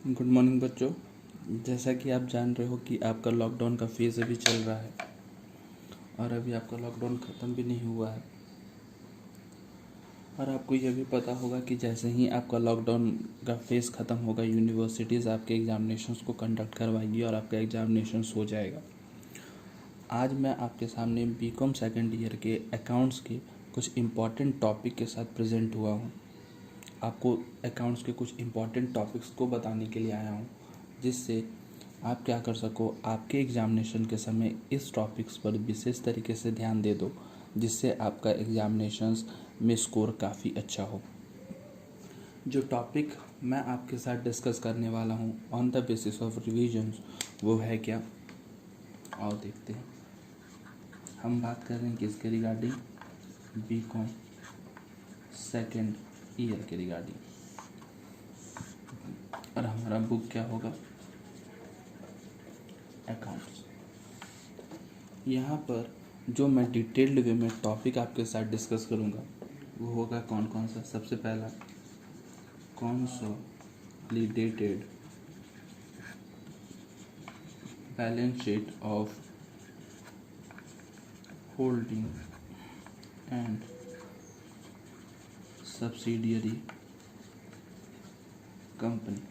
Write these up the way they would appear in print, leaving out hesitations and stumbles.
Good morning बच्चों। जैसा कि आप जान रहे हो कि आपका लॉकडाउन का फेज़ अभी चल रहा है और अभी आपका लॉकडाउन ख़त्म भी नहीं हुआ है। और आपको यह भी पता होगा कि जैसे ही आपका लॉकडाउन का फेज़ ख़त्म होगा, यूनिवर्सिटीज़ आपके एग्ज़ामिनेशंस को कंडक्ट करवाएगी और आपका एग्ज़ामिनेशंस हो जाएगा। आज मैं आपके सामने बीकॉम सेकेंड ईयर के अकाउंट्स के कुछ इम्पॉर्टेंट टॉपिक के साथ प्रेजेंट हुआ हूँ। आपको अकाउंट्स के कुछ इम्पॉर्टेंट टॉपिक्स को बताने के लिए आया हूँ, जिससे आप क्या कर सको, आपके एग्ज़ामिनेशन के समय इस टॉपिक्स पर विशेष तरीके से ध्यान दे दो, जिससे आपका एग्ज़ामिनेशंस में स्कोर काफ़ी अच्छा हो। जो टॉपिक मैं आपके साथ डिस्कस करने वाला हूँ on the basis of revisions, वो है क्या, आओ देखते हैं। हम बात कर रहे हैं किसके रिगार्डिंग? बीकॉम सेकेंड ईयर के रिगार्डिंग। और हमारा बुक क्या होगा? अकाउंट्स। यहाँ पर जो मैं डिटेल्ड वे में टॉपिक आपके साथ डिस्कस करूँगा वो होगा कौन कौन सा। सबसे पहला consolidated balance sheet of holding and subsidiary company.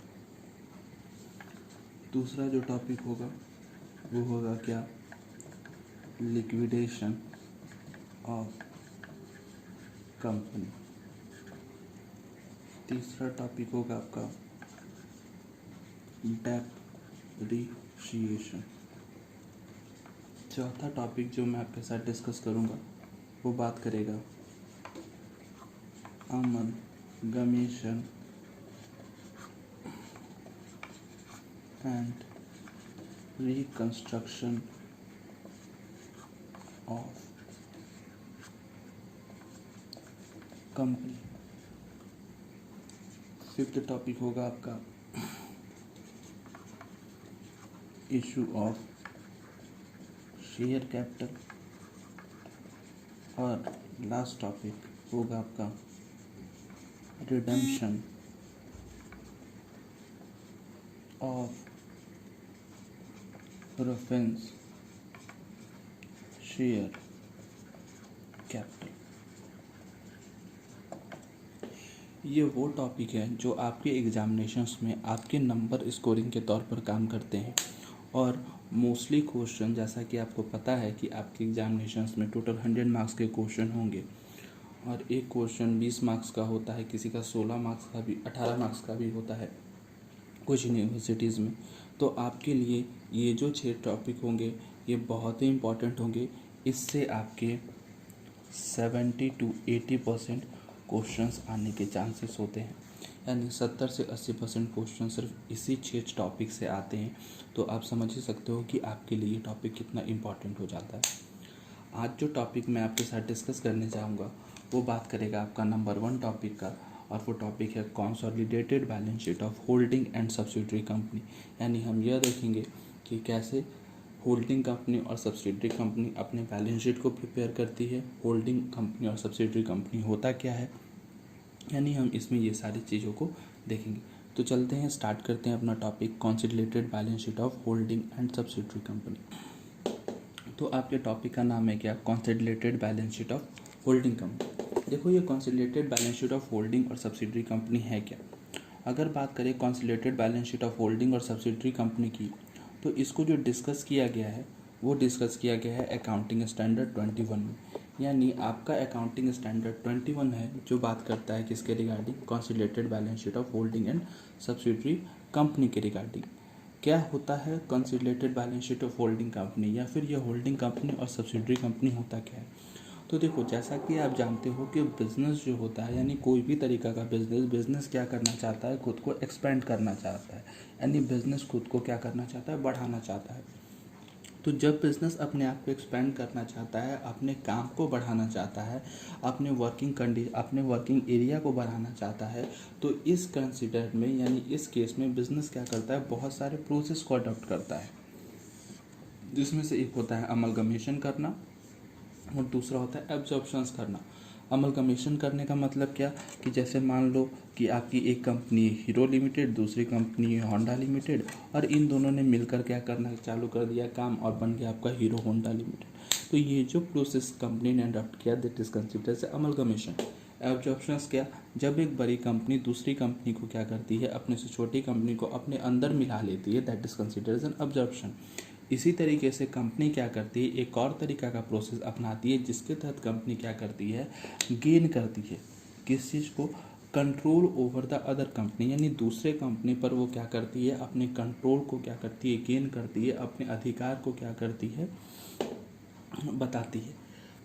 दूसरा जो टॉपिक होगा वो होगा क्या? Liquidation of company. तीसरा टॉपिक होगा आपका डेप्रिसिएशन। चौथा टॉपिक जो मैं आपके साथ डिस्कस करूँगा वो बात करेगा amalgamation and reconstruction of company. Fifth topic होगा आपका इशू ऑफ शेयर कैपिटल। और लास्ट टॉपिक होगा आपका redemption of preference share capital. ये वो टॉपिक है जो आपके एग्जामिनेशंस में आपके नंबर स्कोरिंग के तौर पर काम करते हैं। और मोस्टली क्वेश्चन, जैसा कि आपको पता है कि आपके एग्जामिनेशंस में टोटल 100 मार्क्स के क्वेश्चन होंगे और एक क्वेश्चन 20 मार्क्स का होता है, किसी का 16 मार्क्स का भी, 18 मार्क्स का भी होता है कुछ यूनिवर्सिटीज़ में। तो आपके लिए ये जो 6 टॉपिक होंगे ये बहुत ही इम्पॉर्टेंट होंगे। इससे आपके 70 to 80% क्वेश्चंस आने के चांसेस होते हैं, यानी 70 से 80% क्वेश्चन सिर्फ इसी 6 टॉपिक से आते हैं। तो आप समझ ही सकते हो कि आपके लिए टॉपिक कितना इम्पॉर्टेंट हो जाता है। आज जो टॉपिक मैं आपके साथ डिस्कस करने चाहूँगा वो बात करेगा आपका नंबर 1 टॉपिक का, और वो टॉपिक है consolidated balance sheet of holding and subsidiary company. यानी हम यह देखेंगे कि कैसे होल्डिंग कंपनी और सब्सिडियरी कंपनी अपने बैलेंस शीट को प्रिपेयर करती है, होल्डिंग कंपनी और सब्सिडियरी कंपनी होता क्या है, यानी हम इसमें ये सारी चीज़ों को देखेंगे। तो चलते हैं, स्टार्ट करते हैं अपना topic consolidated balance sheet of holding and subsidiary company. तो आपके टॉपिक का नाम है क्या? Consolidated balance sheet of holding company. देखो, ये consolidated balance sheet of holding और सब्सिडियरी कंपनी है क्या? अगर बात करें consolidated balance sheet of holding और सब्सिडियरी कंपनी की, तो इसको जो डिस्कस किया गया है वो डिस्कस किया गया है अकाउंटिंग स्टैंडर्ड 21 में। यानी आपका अकाउंटिंग स्टैंडर्ड 21 है जो बात करता है किसके regarding? Consolidated balance sheet of holding and subsidiary company के रिगार्डिंग। क्या होता है consolidated balance sheet of holding company, या फिर ये होल्डिंग कंपनी और सब्सिडियरी कंपनी होता क्या है? तो देखो, जैसा कि आप जानते हो कि बिज़नेस जो होता है, यानी कोई भी तरीका का बिज़नेस क्या करना चाहता है? खुद को एक्सपेंड करना चाहता है, यानी बिज़नेस खुद को क्या करना चाहता है? बढ़ाना चाहता है। तो जब बिज़नेस अपने आप को एक्सपेंड करना चाहता है, अपने काम को बढ़ाना चाहता है, अपने वर्किंग एरिया को बढ़ाना चाहता है, तो इस कंसिडर में, यानी इस केस में बिज़नेस क्या करता है? बहुत सारे प्रोसेस को अडॉप्ट करता है, जिसमें से एक होता है अमलगमेशन करना और दूसरा होता है एब्जॉर्प्शंस करना। अमलगमेशन करने का मतलब क्या कि जैसे मान लो कि आपकी एक कंपनी हीरो लिमिटेड, दूसरी कंपनी होंडा लिमिटेड, और इन दोनों ने मिलकर क्या करना चालू कर दिया काम और बन गया आपका हीरो होंडा लिमिटेड। तो ये जो प्रोसेस कंपनी ने अडॉप्ट किया that is considered as amalgamation. Absorptions क्या, जब एक बड़ी कंपनी दूसरी कंपनी को क्या करती है, अपने से छोटी कंपनी को अपने अंदर मिला लेती है, that is considered as an absorption. इसी तरीके से कंपनी क्या करती है, एक और तरीका का प्रोसेस अपनाती है जिसके तहत कंपनी क्या करती है, गेन करती है किस चीज़ को, control over the other company, यानी दूसरे कंपनी पर वो क्या करती है, अपने कंट्रोल को क्या करती है, गेन करती है, अपने अधिकार को क्या करती है, बताती है।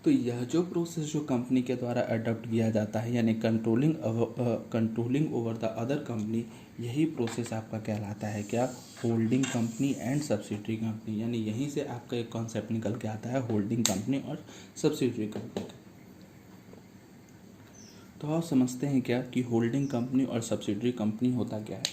तो यह जो प्रोसेस जो कंपनी के द्वारा अडॉप्ट किया जाता है यानी controlling over the other company, यही प्रोसेस आपका कहलाता है क्या, holding company and subsidiary company. यानी यहीं से आपका एक कॉन्सेप्ट निकल के आता है होल्डिंग कंपनी और सब्सिडरी कंपनी का। तो आप समझते हैं क्या कि होल्डिंग कंपनी और सब्सिडरी कंपनी होता क्या है।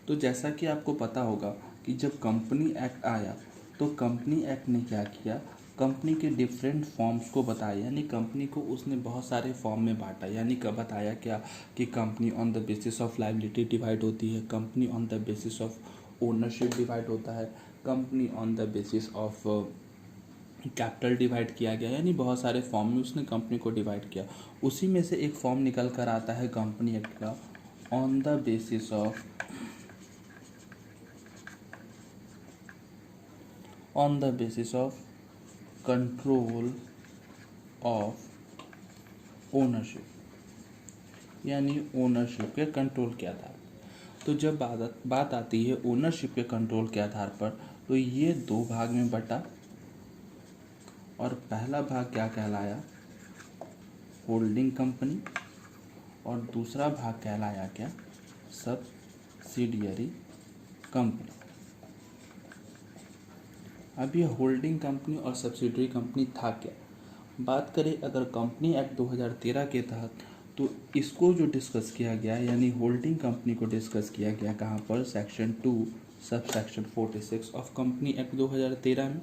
तो जैसा कि आपको पता होगा कि जब कंपनी एक्ट आया तो कंपनी एक्ट ने क्या किया, कंपनी के डिफरेंट फॉर्म्स को बताया, यानी कंपनी को उसने बहुत सारे फॉर्म में बांटा। यानी कब बताया क्या कि company on the basis of liability divide होती है, company on the basis of ownership divide होता है, company on the basis of capital divide किया गया। यानी बहुत सारे फॉर्म में उसने कंपनी को डिवाइड किया। उसी में से एक फॉर्म निकल कर आता है कंपनी एक्ट का, on the basis of control of ownership, यानी ओनरशिप के कंट्रोल के आधार। तो जब बात आती है ओनरशिप के कंट्रोल के आधार पर, तो ये दो भाग में बटा, और पहला भाग क्या कहलाया, होल्डिंग कंपनी, और दूसरा भाग कहलाया क्या, सब्सिडियरी कंपनी। अब ये होल्डिंग कंपनी और सब्सिडियरी कंपनी था क्या। बात करें अगर कंपनी एक्ट 2013 के तहत, तो इसको जो डिस्कस किया गया यानी होल्डिंग कंपनी को डिस्कस किया गया कहाँ पर, section 2 sub section 46 of company act 2013 में।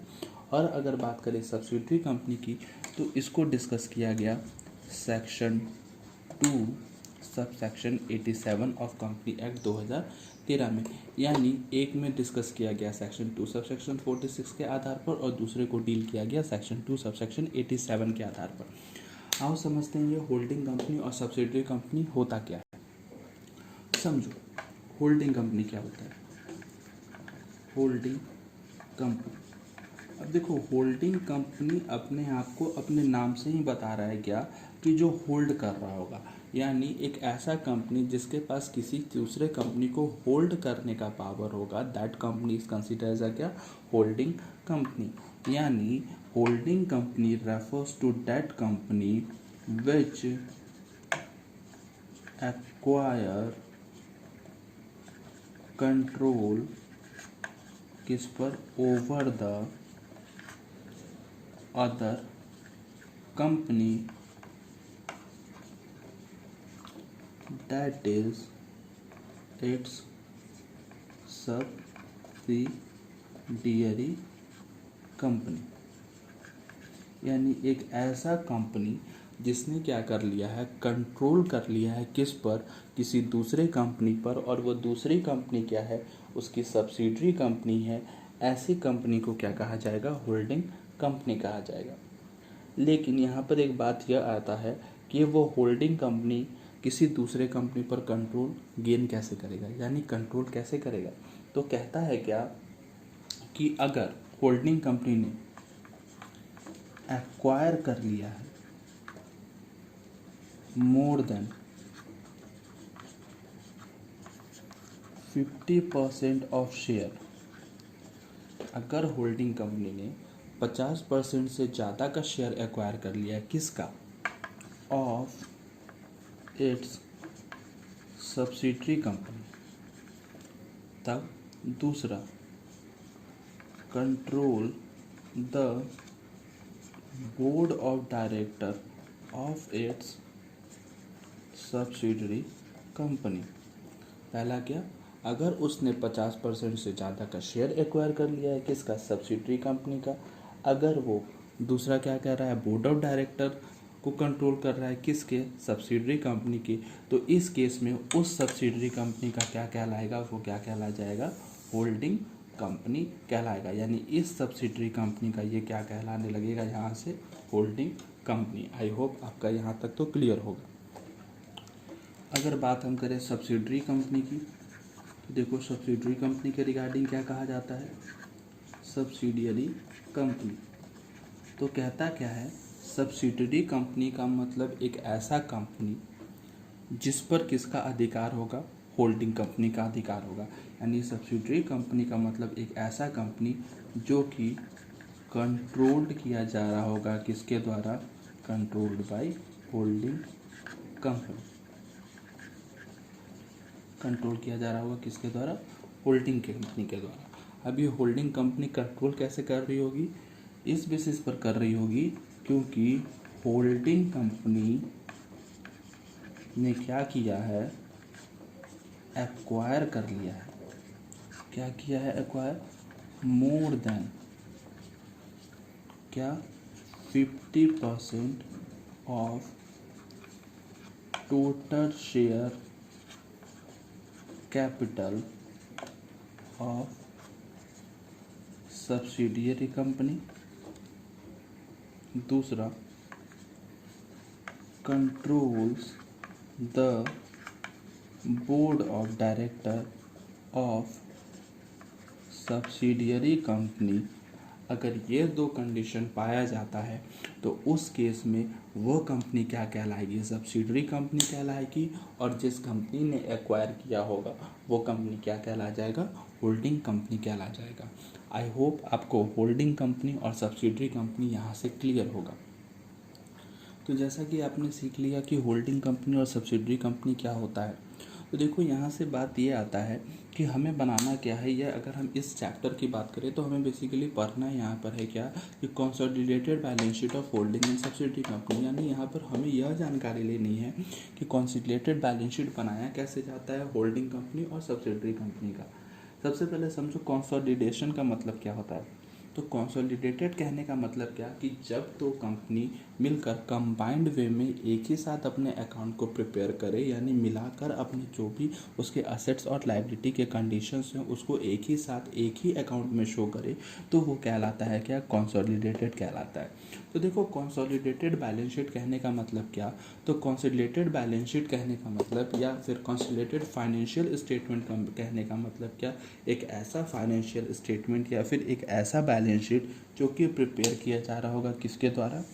और अगर बात करें सब्सिडियरी कंपनी की, तो इसको डिस्कस किया गया section 2 sub section 87 of company act 2013 में। यानी एक में डिस्कस किया गया सेक्शन 2 सब सेक्शन 46 के आधार पर, और दूसरे को डील किया गया सेक्शन 2 सब सेक्शन 87 के आधार पर। आओ समझते हैं ये होल्डिंग कंपनी और सब्सिडियरी कंपनी होता क्या है। समझो होल्डिंग कंपनी क्या होता है। होल्डिंग कंपनी, अब देखो होल्डिंग कंपनी अपने आप को अपने नाम से ही बता रहा है क्या, कि जो होल्ड कर रहा होगा। यानी एक ऐसा कंपनी जिसके पास किसी दूसरे कंपनी को होल्ड करने का पावर होगा, that company is considered as a क्या, होल्डिंग कंपनी। यानी holding company refers to that company which acquire control किस पर, over the other company, that is its subsidiary company. यानी एक ऐसा कंपनी जिसने क्या कर लिया है, कंट्रोल कर लिया है किस पर, किसी दूसरे कंपनी पर, और वो दूसरी कंपनी क्या है, उसकी सब्सिडियरी कंपनी है। ऐसी कंपनी को क्या कहा जाएगा, होल्डिंग कंपनी कहा जाएगा। लेकिन यहाँ पर एक बात यह आता है कि वो होल्डिंग कंपनी किसी दूसरे कंपनी पर कंट्रोल गेन कैसे करेगा, यानी कंट्रोल कैसे करेगा। तो कहता है क्या कि अगर होल्डिंग कंपनी ने एक्वायर कर लिया है मोर देन 50% ऑफ शेयर, अगर होल्डिंग कंपनी ने 50% से ज़्यादा का शेयर एक्वायर कर लिया है, किसका, ऑफ इट्स सब्सिडियरी कंपनी, तब दूसरा control the board of director of its subsidiary company. पहला क्या, अगर उसने 50% से ज़्यादा का शेयर एक्वायर कर लिया है, किसका, सब्सिडियरी कंपनी का। अगर वो दूसरा क्या कह रहा है, बोर्ड ऑफ डायरेक्टर को कंट्रोल कर रहा है, किसके? सब्सिडरी कंपनी के। तो इस केस में उस सब्सिडरी कंपनी का क्या कहलाएगा? वो क्या कहला जाएगा? होल्डिंग कंपनी कहलाएगा। यानी इस सब्सिडरी कंपनी का ये क्या कहलाने लगेगा यहाँ से? Holding company. आई होप आपका यहाँ तक तो क्लियर होगा। अगर बात हम करें सब्सिडरी कंपनी की, तो देखो सब्सिडरी कंपनी के रिगार्डिंग क्या कहा जाता है? Subsidiary company. तो कहता क्या है? सब्सिडरी कंपनी का मतलब एक ऐसा कंपनी जिस पर किसका अधिकार होगा? होल्डिंग कंपनी का अधिकार होगा। यानी सब्सिडरी कंपनी का मतलब एक ऐसा कंपनी जो कि कंट्रोल्ड किया जा रहा होगा, किसके द्वारा? Controlled by holding company. Control किया जा रहा होगा किसके द्वारा? होल्डिंग कंपनी के द्वारा। अब ये होल्डिंग कंपनी कंट्रोल कैसे कर रही होगी? इस बेसिस पर कर रही होगी क्योंकि होल्डिंग कंपनी ने क्या किया है? एक्वायर कर लिया है। क्या किया है? एक्वायर मोर देन क्या? 50% of total share capital of subsidiary company. दूसरा, controls the board of director of subsidiary company. अगर ये दो कंडीशन पाया जाता है तो उस केस में वो कंपनी क्या कहलाएगी? सब्सिडरी कंपनी कहलाएगी। और जिस कंपनी ने एक्वायर किया होगा वो कंपनी क्या कहला जाएगा? होल्डिंग कंपनी कहला जाएगा। आई होप आपको होल्डिंग कंपनी और सब्सिडरी कंपनी यहाँ से क्लियर होगा। तो जैसा कि आपने सीख लिया कि होल्डिंग कंपनी और सब्सिडरी कंपनी क्या होता है, तो देखो यहाँ से बात ये आता है कि हमें बनाना क्या है। या अगर हम इस चैप्टर की बात करें तो हमें बेसिकली पढ़ना यहाँ पर है क्या? कि consolidated balance sheet of holding and subsidiary company. यानी यहाँ पर हमें यह जानकारी लेनी है कि कंसोलिडेटेड बैलेंस शीट बनाया कैसे जाता है होल्डिंग कंपनी और सब्सिडरी कंपनी का। सबसे पहले समझो कंसोलिडेशन का मतलब क्या होता है। तो कंसोलिडेटेड कहने का मतलब क्या? कि जब दो कंपनी मिलकर कंबाइंड वे में एक ही साथ अपने अकाउंट को प्रिपेयर करे, यानी मिलाकर अपने जो भी उसके असेट्स और लायबिलिटी के कंडीशंस हैं उसको एक ही साथ एक ही अकाउंट में शो करे, तो वो कहलाता है क्या? कंसोलिडेटेड कहलाता है। तो देखो कंसोलिडेटेड बैलेंस शीट कहने का मतलब क्या? तो कंसोलिडेटेड बैलेंस शीट कहने का मतलब या फिर कंसोलिडेटेड फाइनेंशियल स्टेटमेंट कहने का मतलब क्या? एक ऐसा फाइनेंशियल स्टेटमेंट या फिर एक ऐसा बैलेंस शीट जो कि प्रिपेयर किया जा रहा होगा किसके द्वारा?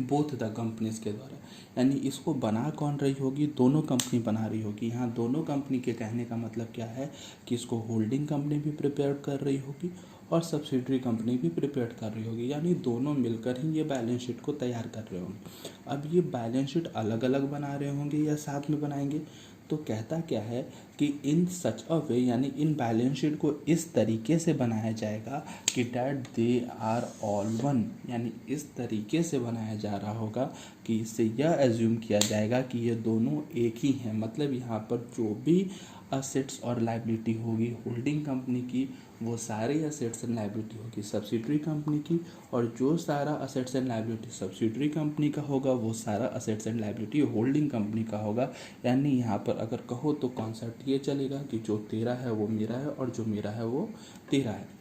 बोथ द कंपनीज के द्वारा। यानी इसको बना कौन रही होगी? दोनों कंपनी बना रही होगी। यहाँ दोनों कंपनी के कहने का मतलब क्या है? कि इसको होल्डिंग कंपनी भी प्रिपेयर कर रही होगी और सब्सिडरी कंपनी भी प्रिपेयर कर रही होगी। यानी दोनों मिलकर ही ये बैलेंस शीट को तैयार कर रहे होंगे। अब ये बैलेंस शीट अलग अलग बना रहे होंगे या साथ में बनाएंगे? तो कहता क्या है कि इन सच अ वे, यानी इन बैलेंस शीट को इस तरीके से बनाया जाएगा कि that they are all one. यानी इस तरीके से बनाया जा रहा होगा कि इससे यह एज्यूम किया जाएगा कि ये दोनों एक ही हैं। मतलब यहाँ पर जो भी असेट्स और लायबिलिटी होगी होल्डिंग कंपनी की, वो सारी असेट्स एंड लायबिलिटी होगी सब्सिडरी कंपनी की, और जो सारा assets and liability subsidiary company का होगा वो सारा assets and liability holding company का होगा। यानी यहाँ पर अगर कहो तो कॉन्सेप्ट ये चलेगा कि जो तेरा है वो मेरा है और जो मेरा है वो तेरा है।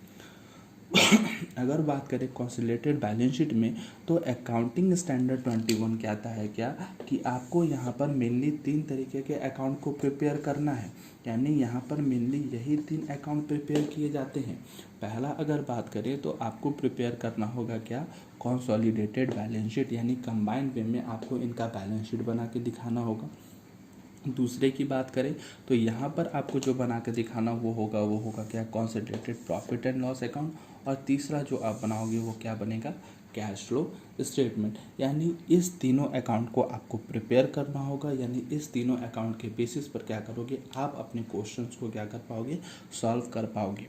अगर बात करें कंसोलिडेटेड बैलेंस शीट में तो अकाउंटिंग स्टैंडर्ड 21 कहता है क्या? कि आपको यहाँ पर मेनली 3 तरीके के अकाउंट को प्रिपेयर करना है। यानी यहाँ पर मेनली यही 3 अकाउंट प्रिपेयर किए जाते हैं। पहला अगर बात करें तो आपको प्रिपेयर करना होगा क्या? कंसोलिडेटेड बैलेंस शीट, यानी कंबाइंड वे में आपको इनका बैलेंस शीट बना के दिखाना होगा। दूसरे की बात करें तो यहाँ पर आपको जो बना के दिखाना वो होगा क्या? Consolidated profit and loss account. और तीसरा जो आप बनाओगे वो क्या बनेगा? Cash flow statement. यानी इस तीनों अकाउंट को आपको प्रिपेयर करना होगा। यानी इस तीनों अकाउंट के बेसिस पर क्या करोगे? आप अपने क्वेश्चंस को क्या कर पाओगे? सॉल्व कर पाओगे।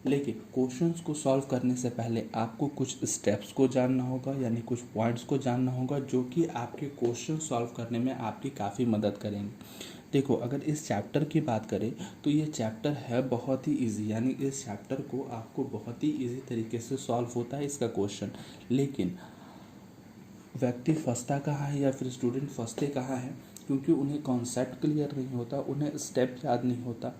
लेकिन क्वेश्चंस को सॉल्व करने से पहले आपको कुछ स्टेप्स को जानना होगा, यानी कुछ पॉइंट्स को जानना होगा जो कि आपके क्वेश्चन सॉल्व करने में आपकी काफ़ी मदद करेंगे। देखो अगर इस चैप्टर की बात करें तो ये चैप्टर है बहुत ही इजी। यानी इस चैप्टर को आपको बहुत ही इजी तरीके से सॉल्व होता है इसका क्वेश्चन। लेकिन व्यक्ति फंसता कहाँ है या फिर स्टूडेंट फंसते कहाँ हैं, क्योंकि उन्हें कॉन्सेप्ट क्लियर नहीं होता, उन्हें स्टेप याद नहीं होता,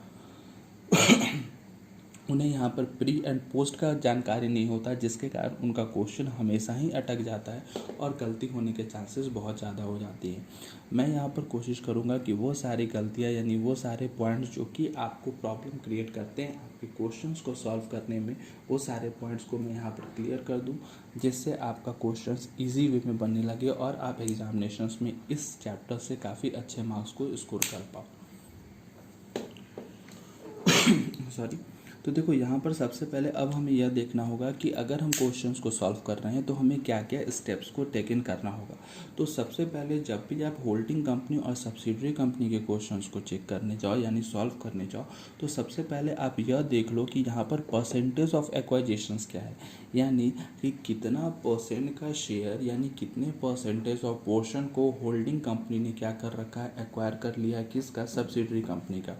उन्हें यहाँ पर प्री एंड पोस्ट का जानकारी नहीं होता, जिसके कारण उनका क्वेश्चन हमेशा ही अटक जाता है और गलती होने के चांसेस बहुत ज़्यादा हो जाती हैं। मैं यहाँ पर कोशिश करूँगा कि वो सारी गलतियाँ यानी वो सारे पॉइंट्स जो कि आपको प्रॉब्लम क्रिएट करते हैं आपके क्वेश्चंस को सॉल्व करने में, वो सारे पॉइंट्स को मैं यहाँ पर क्लियर कर दूँ, जिससे आपका क्वेश्चंस ईजी वे में बनने लगे और आप एग्जामिनेशंस में इस चैप्टर से काफ़ी अच्छे मार्क्स को स्कोर कर पाओ। सॉरी। तो देखो यहाँ पर सबसे पहले अब हमें यह देखना होगा कि अगर हम क्वेश्चंस को सॉल्व कर रहे हैं तो हमें क्या क्या स्टेप्स को टेक इन करना होगा। तो सबसे पहले जब भी आप होल्डिंग कंपनी और सब्सिडरी कंपनी के क्वेश्चंस को चेक करने जाओ यानी सॉल्व करने जाओ, तो सबसे पहले आप यह देख लो कि यहाँ पर परसेंटेज ऑफ एक्वाइजेशंस क्या है, यानी कि कितना परसेंट का शेयर यानी कितने परसेंटेज ऑफ पोर्शन को होल्डिंग कंपनी ने क्या कर रखा है, एक्वायर कर लिया है, किसका, सब्सिडरी कंपनी का।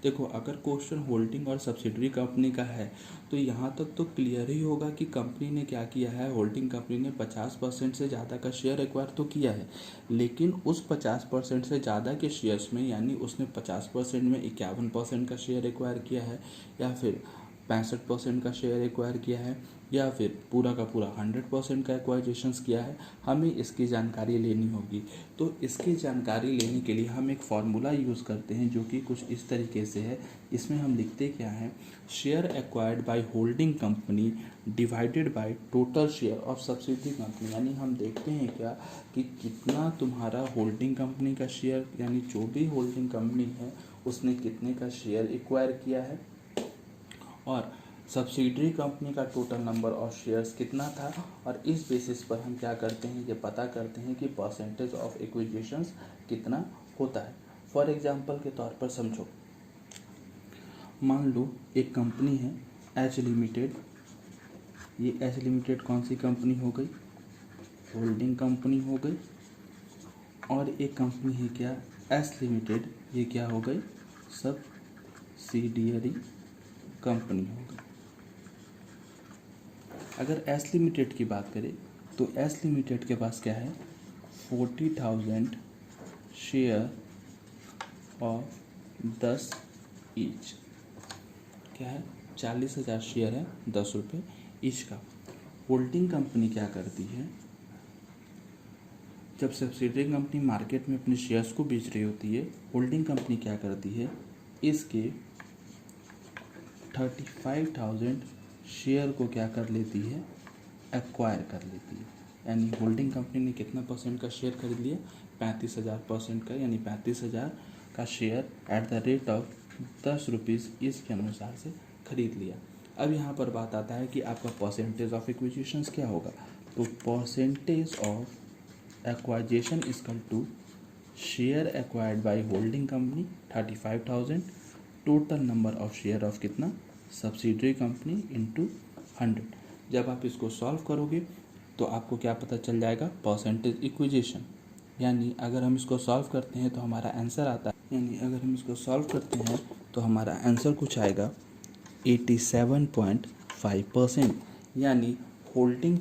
देखो अगर क्वेश्चन होल्डिंग और सब्सिडरी कंपनी का है तो यहाँ तक तो क्लियर ही होगा कि कंपनी ने क्या किया है, होल्डिंग कंपनी ने 50% से ज़्यादा का शेयर एक्वायर तो किया है, लेकिन उस 50% से ज़्यादा के शेयर्स में यानी उसने 50% में 51% का शेयर एक्वायर किया है या फिर 65% का शेयर एक्वायर किया है या फिर पूरा का पूरा 100% का एक्वाइजेशंस किया है, हमें इसकी जानकारी लेनी होगी। तो इसकी जानकारी लेने के लिए हम एक फार्मूला यूज़ करते हैं जो कि कुछ इस तरीके से है। इसमें हम लिखते क्या हैं, share acquired by holding company divided by total share of subsidiary company, यानी हम देखते हैं क्या कि कितना तुम्हारा होल्डिंग कंपनी का शेयर यानी जो भी होल्डिंग कंपनी है उसने कितने का शेयर एक्वायर किया है और सब्सिडरी कंपनी का टोटल नंबर ऑफ शेयर्स कितना था, और इस बेसिस पर हम क्या करते हैं, ये पता करते हैं कि परसेंटेज ऑफ एक्विजिशंस कितना होता है। फॉर एग्जांपल के तौर पर समझो, मान लो एक कंपनी है एच लिमिटेड, ये एच लिमिटेड कौन सी कंपनी हो गई, होल्डिंग कंपनी हो गई, और एक कंपनी है क्या एस लिमिटेड, ये क्या हो गई, सब्सिडियरी कंपनी हो गई। अगर एस लिमिटेड की बात करें तो एस लिमिटेड के पास क्या है, 40,000 शेयर ऑफ 10 ईच, क्या है, 40,000 शेयर है 10 रुपये ईच का। होल्डिंग कंपनी क्या करती है, जब सब्सिडरी कंपनी मार्केट में अपने शेयर्स को बेच रही होती है, होल्डिंग कंपनी क्या करती है, इसके 35,000 शेयर को क्या कर लेती है, एक्वायर कर लेती है। यानी होल्डिंग कंपनी ने कितना परसेंट का शेयर खरीद लिया, 35,000% का, यानी 35,000 का share at the rate of 10 rupees इसके अनुसार से खरीद लिया। अब यहाँ पर बात आता है कि आपका परसेंटेज ऑफ एक्विजिशंस क्या होगा, तो percentage of acquisition equal to share acquired by holding company 35,000 total number of share of कितना, सब्सिडरी कंपनी इंटू 100। जब आप इसको सॉल्व करोगे तो आपको क्या पता चल जाएगा, परसेंटेज इक्विजिशन। यानी अगर हम इसको सॉल्व करते हैं तो हमारा आंसर आता है, यानी अगर हम इसको सॉल्व करते हैं तो हमारा आंसर कुछ आएगा 87.5%। यानी होल्डिंग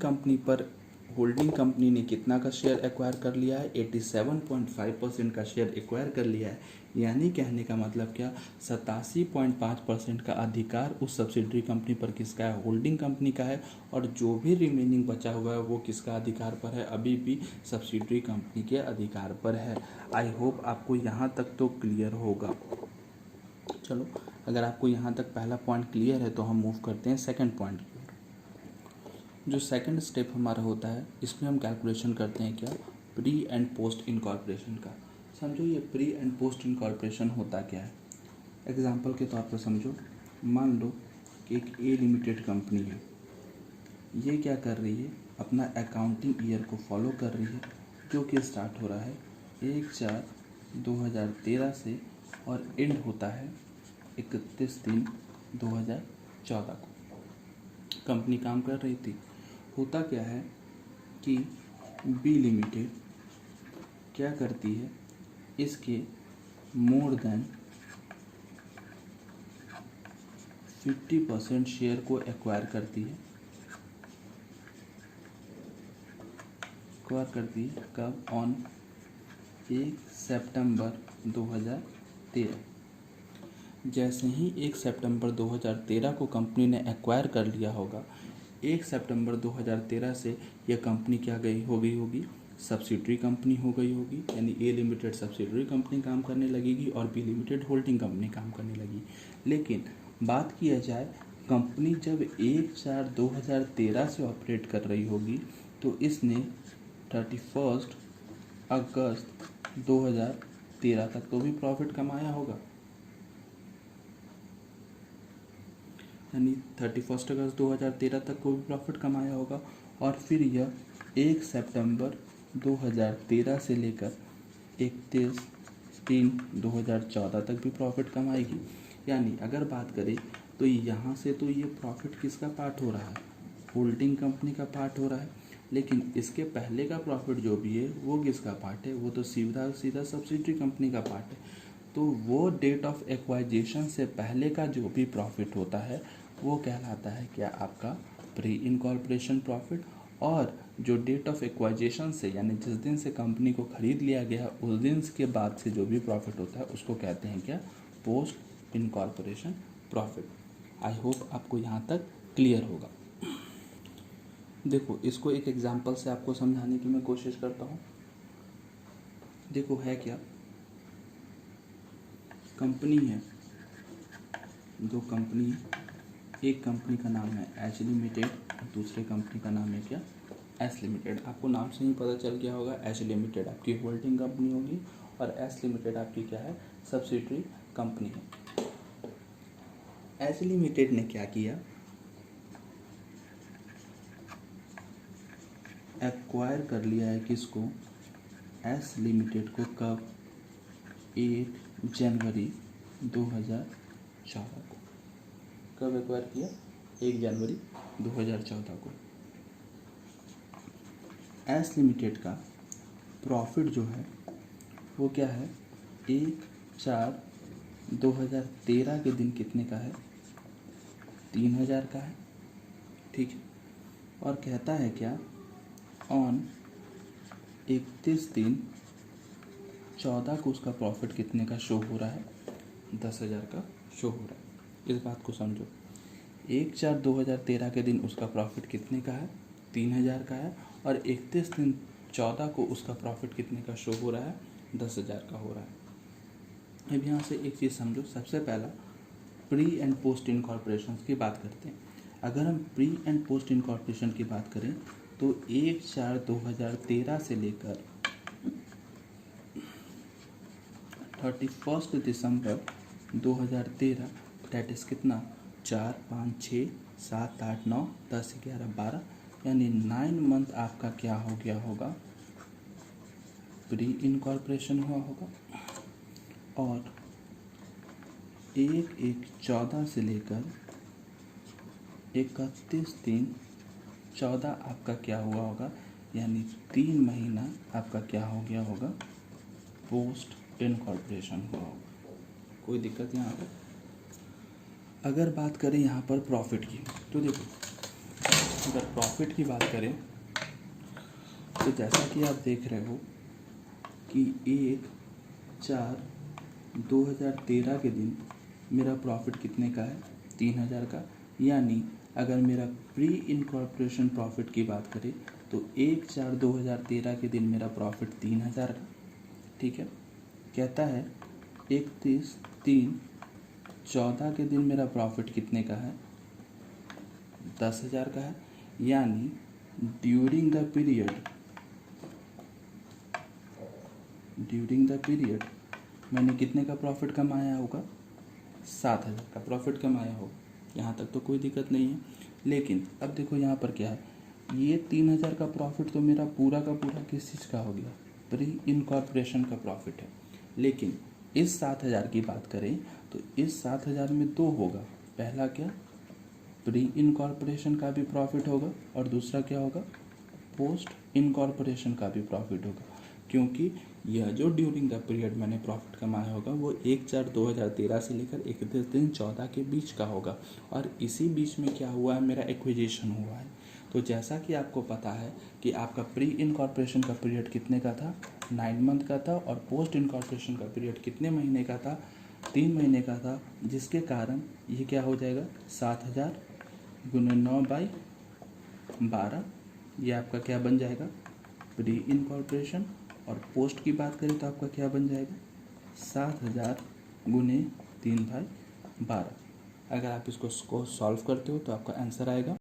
कंपनी ने कितना का शेयर एक्वायर कर लिया है, 87.5% का शेयर एक्वायर कर लिया है। यानी कहने का मतलब क्या, 87.5% का अधिकार उस सब्सिडरी कंपनी पर किसका है, होल्डिंग कंपनी का है, और जो भी रिमेनिंग बचा हुआ है वो किसका अधिकार पर है, अभी भी सब्सिडरी कंपनी के अधिकार पर है। आई होप आपको यहाँ तक तो क्लियर होगा। चलो, अगर आपको यहाँ तक पहला पॉइंट क्लियर है तो हम मूव करते हैं सेकंड पॉइंट की ओर। जो सेकंड स्टेप हमारा होता है, इसमें हम कैलकुलेशन करते हैं क्या, प्री एंड पोस्ट इनकॉर्पोरेशन का। समझो ये प्री एंड पोस्ट इनकॉर्पोरेशन होता क्या है। एग्जांपल के तौर पर समझो, मान लो कि एक ए लिमिटेड कंपनी है, ये क्या कर रही है, अपना अकाउंटिंग ईयर को फॉलो कर रही है, जो कि स्टार्ट हो रहा है 1/4/2013 से और एंड होता है 31/3/2014 को। कंपनी काम कर रही थी। होता क्या है कि बी लिमिटेड क्या करती है, इसके मोर देन 50% शेयर को एक्वायर करती है, एक्वायर करती है कब? ऑन 1 सितंबर 2013। जैसे ही 1 सितंबर 2013 को कंपनी ने एक्वायर कर लिया होगा, 1 सितंबर 2013 से यह कंपनी क्या हो गई होगी? सब्सिडरी कंपनी हो गई होगी, यानी ए लिमिटेड सब्सिडरी कंपनी काम करने लगेगी और बी लिमिटेड होल्डिंग कंपनी काम करने लगी। लेकिन बात किया जाए, कंपनी जब 1/4/2013 से ऑपरेट कर रही होगी तो इसने 31 अगस्त 2013 तक तो भी प्रॉफिट कमाया होगा, यानी 31 अगस्त 2013 तक को भी प्रॉफिट कमाया होगा। और फिर यह 1 सितंबर 2013 से लेकर 31/3/2014 तक भी प्रॉफिट कमाएगी। यानी अगर बात करें तो यहाँ से तो ये प्रॉफिट किसका पार्ट हो रहा है? होल्डिंग कंपनी का पार्ट हो रहा है। लेकिन इसके पहले का प्रॉफिट जो भी है वो किसका पार्ट है? वो तो सीधा सीधा सब्सिडरी कंपनी का पार्ट है। तो वो डेट ऑफ एक्वाइजेशन से पहले का जो भी प्रॉफिट होता है वो कहलाता है क्या? आपका प्री इनकॉर्पोरेशन प्रॉफिट। और जो डेट ऑफ एक्वाइजेशन से, यानी जिस दिन से कंपनी को खरीद लिया गया उस दिन के बाद से जो भी प्रॉफिट होता है उसको कहते हैं क्या? Post incorporation profit. I hope आपको यहाँ तक क्लियर होगा। देखो, इसको एक एग्जांपल से आपको समझाने की मैं कोशिश करता हूँ। देखो है क्या, कंपनी है, दो कंपनी, एक कंपनी का नाम है एच लिमिटेड और दूसरे कंपनी का नाम है क्या? S limited. आपको नाम से ही पता चल गया होगा, एच लिमिटेड आपकी होल्डिंग कंपनी होगी और एस लिमिटेड आपकी क्या है? सब्सिडरी कंपनी है। एच लिमिटेड ने क्या किया? एक्वायर कर लिया है किसको? एस लिमिटेड को। कब? 1 जनवरी 2014 को। कब एक्वायर किया? 1 जनवरी 2014 को। एस लिमिटेड का प्रॉफिट जो है वो क्या है? 1/4/2013 के दिन कितने का है? 3000 का है। ठीक है। और कहता है क्या? ऑन 31/3/14 को उसका प्रॉफिट कितने का शो हो रहा है? 10,000 का शो हो रहा है। इस बात को समझो, 1/4/2013 के दिन उसका प्रॉफिट कितने का है? 3000 का है। और 31/3/14 को उसका प्रॉफिट कितने का शो हो रहा है? 10,000 का हो रहा है। अब यहाँ से एक चीज़ समझो, सबसे पहला प्री एंड पोस्ट इनकॉर्पोरेशन की बात करते हैं। अगर हम प्री एंड पोस्ट इनकॉर्पोरेशन की बात करें तो 1/4/2013 से लेकर 31 दिसंबर 2013, डेट इज कितना? 4, 5, 6, 7, 8, 9, 10, 11, 12, यानी 9 मंथ आपका क्या हो गया होगा? प्री इनकॉर्पोरेशन हुआ होगा। और 1/1/14 से लेकर 31/3/14 आपका क्या हुआ होगा? यानी 3 महीना आपका क्या हो गया होगा? पोस्ट इनकॉर्पोरेशन हुआ होगा। कोई दिक्कत यहाँ पर? अगर बात करें यहाँ पर प्रॉफिट की, तो देखो, अगर प्रॉफिट की बात करें तो जैसा कि आप देख रहे हो कि 1/4/2013 के दिन मेरा प्रॉफिट कितने का है? 3000 का। यानी अगर मेरा प्री इनकॉर्पोरेशन प्रॉफिट की बात करें तो 1/4/2013 के दिन मेरा प्रॉफिट 3000 का। ठीक है। कहता है 31/3/14 के दिन मेरा प्रॉफिट कितने का है? 10,000 का है। यानी ड्यूरिंग द पीरियड मैंने कितने का प्रॉफिट कमाया होगा? 7,000 का प्रॉफिट कमाया होगा। यहाँ तक तो कोई दिक्कत नहीं है। लेकिन अब देखो यहाँ पर क्या है, ये 3000 का प्रॉफिट तो मेरा पूरा का पूरा किस चीज़ का हो गया? प्री इनकॉर्पोरेशन का प्रॉफिट है। लेकिन इस 7,000 की बात करें तो इस 7,000 में दो होगा। पहला क्या? प्री इनकॉर्पोरेशन का भी प्रॉफिट होगा और दूसरा क्या होगा? पोस्ट इनकॉर्पोरेशन का भी प्रॉफिट होगा। क्योंकि यह जो ड्यूरिंग द पीरियड मैंने प्रॉफिट कमाया होगा वो 1/4/2013 से लेकर 31/3/14 के बीच का होगा। और इसी बीच में क्या हुआ है? मेरा एक्विजिशन हुआ है। तो जैसा कि आपको पता है कि आपका प्री इनकॉर्पोरेशन का पीरियड कितने का था, 9 मंथ का था, और पोस्ट इनकॉर्पोरेशन का पीरियड कितने महीने का था, 3 महीने का था, जिसके कारण ये क्या हो जाएगा 7000 गुने 9/12, ये आपका क्या बन जाएगा प्री इनकॉर्पोरेशन। और पोस्ट की बात करें तो आपका क्या बन जाएगा 7000 गुने 3/12। अगर आप इसको सॉल्व करते हो तो आपका आंसर आएगा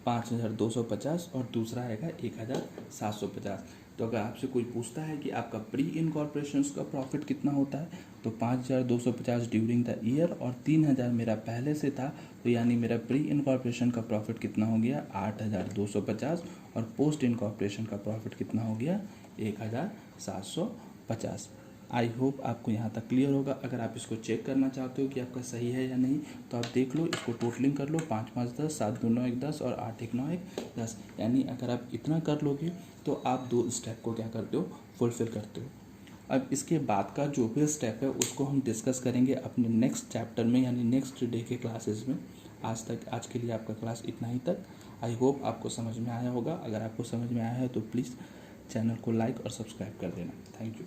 5250 और दूसरा आएगा 1750। तो अगर आपसे कोई पूछता है कि आपका प्री इनकॉर्पोरेशन का प्रॉफिट कितना होता है तो 5250 ड्यूरिंग द ईयर और 3000 मेरा पहले से था, तो यानी मेरा प्री इनकॉर्पोरेशन का प्रॉफिट कितना हो गया 8250 और पोस्ट इनकॉर्पोरेशन का प्रॉफिट कितना हो गया 1750। आई होप आपको यहाँ तक क्लियर होगा। अगर आप इसको चेक करना चाहते हो कि आपका सही है या नहीं तो आप देख लो, इसको टोटलिंग कर लो, 5 5 10, 7 2 9 1 10 और 8 1 9 1 10। यानी अगर आप इतना कर लोगे तो आप 2 स्टेप को क्या करते हो फुलफिल करते हो। अब इसके बाद का जो भी स्टेप है उसको हम डिस्कस करेंगे अपने नेक्स्ट चैप्टर में, यानी नेक्स्ट डे के क्लासेस में। आज के लिए आपका क्लास इतना ही तक। आई होप आपको समझ में आया होगा। अगर आपको समझ में आया है तो प्लीज़ चैनल को लाइक और सब्सक्राइब कर देना। Thank you.